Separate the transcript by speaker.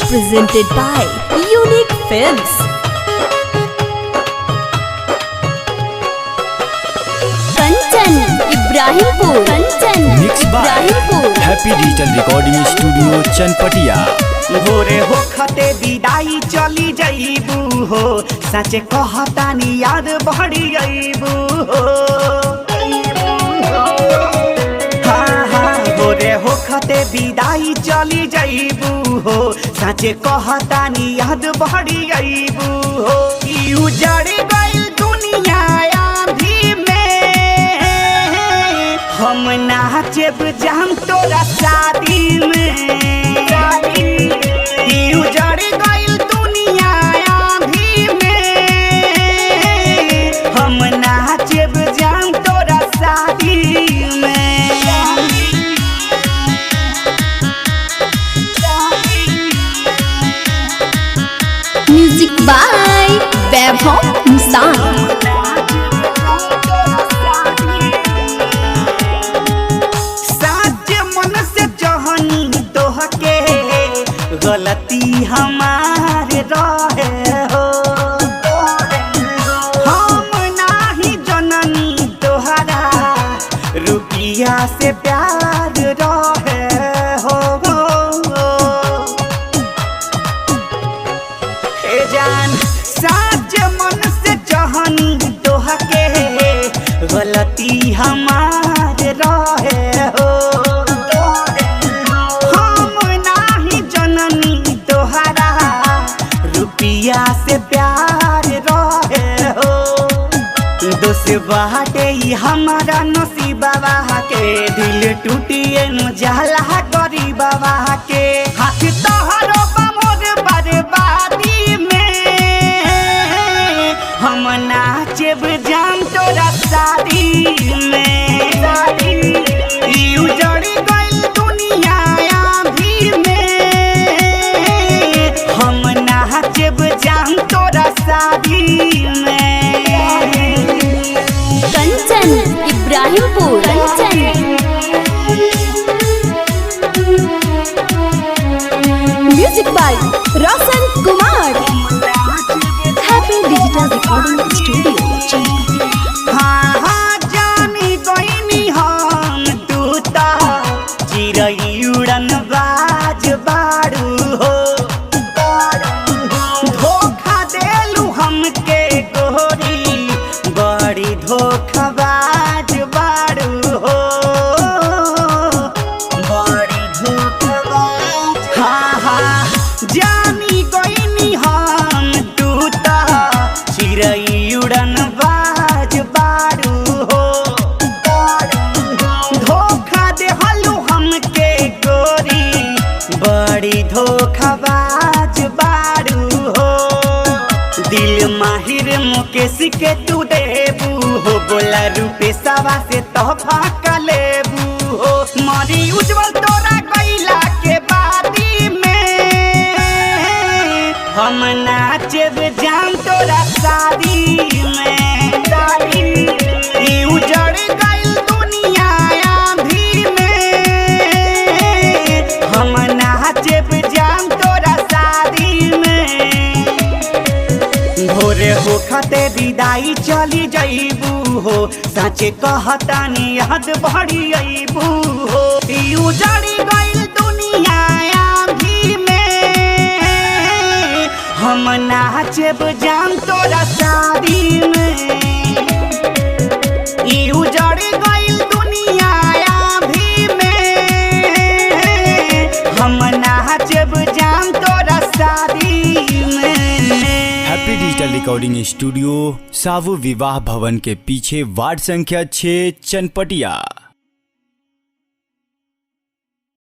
Speaker 1: presented by Unique Films. Kanchan Ibrahimpur,
Speaker 2: mix by happy digital recording studio Chanpatia.
Speaker 3: भोरे हो खते विदाई चली जाइबू हो, सचे कहतानी याद बढ़ी जाइबू हो। हाँ हाँ भोरे हो खते विदाई चली जाइबू हो, सचे कहतानी याद बढ़ी जाइबू हो। उजड़ गइल दुनिया आंधी में, हम नाचब जाम तोरा शादी में। उजड़ गइल दुनिया आंधी में, हम नाचब जाम तोरा शादी में।
Speaker 1: म्यूजिक बाय वैभव निशान।
Speaker 3: गलती हमारे रहे हो, हम नाही जननी तोहरा रुपया से प्यार रहे हो। ए जान साज मन से जहनी तोहके, गलती हमारे रहे हो। रुपया से प्यार रहे हो, दोष बाटे हमारा नसीबा के। दिल टूटिए न जाला करी बाबा के, हाथ तोहरो मोर बर्बादी में। हम नाचब जाम तोरा शादी में। उजड़ गइल दुनिया आंधी में, हम नाचब जाम तोरा शादी में।
Speaker 1: Kanchan Ibrahimpur, music by Roshan Kumar, happy digital recording studio.
Speaker 3: हाँ हाँ जानी गइनी हम तू ता चिरई उड़न बाज बारू हो। धोखा देलू हमके गोरी, बड़ी धोखाबाज बारू हो। बड़ी धोखाबाज हाँ हाँ जानी गइनी हम तू ता चिरई उड़न बाज बारू हो। धोखा देहलू हमके गोरी, बड़ी धोखाबाज बारू हो। दिल माहिर मुकेश के तू देबू हो, बोला रूपे सवा से तोहफा का लेबू हो। मरी उज्जवल तोरा गइला के बादी में, हम नाचब जाम तोरा शादी में। उजड़ गइल दुनिया आंधी में, हम नाचब जाम तोरा शादी में। भोरे हो खते विदाई चली जाइबू हो, सचे कहतानी याद बढ़ी आइबू हो। उजड़ गइल दुनिया आंधी में, हम नाचब जाम तोरा शादी में। उजड़ गइल दुनिया आंधी में, हम नाचब जाम तोरा शादी में।
Speaker 2: हैप्पी डिजिटल रिकॉर्डिंग स्टूडियो सावु विवाह भवन के पीछे वार्ड संख्या 6 चनपटिया।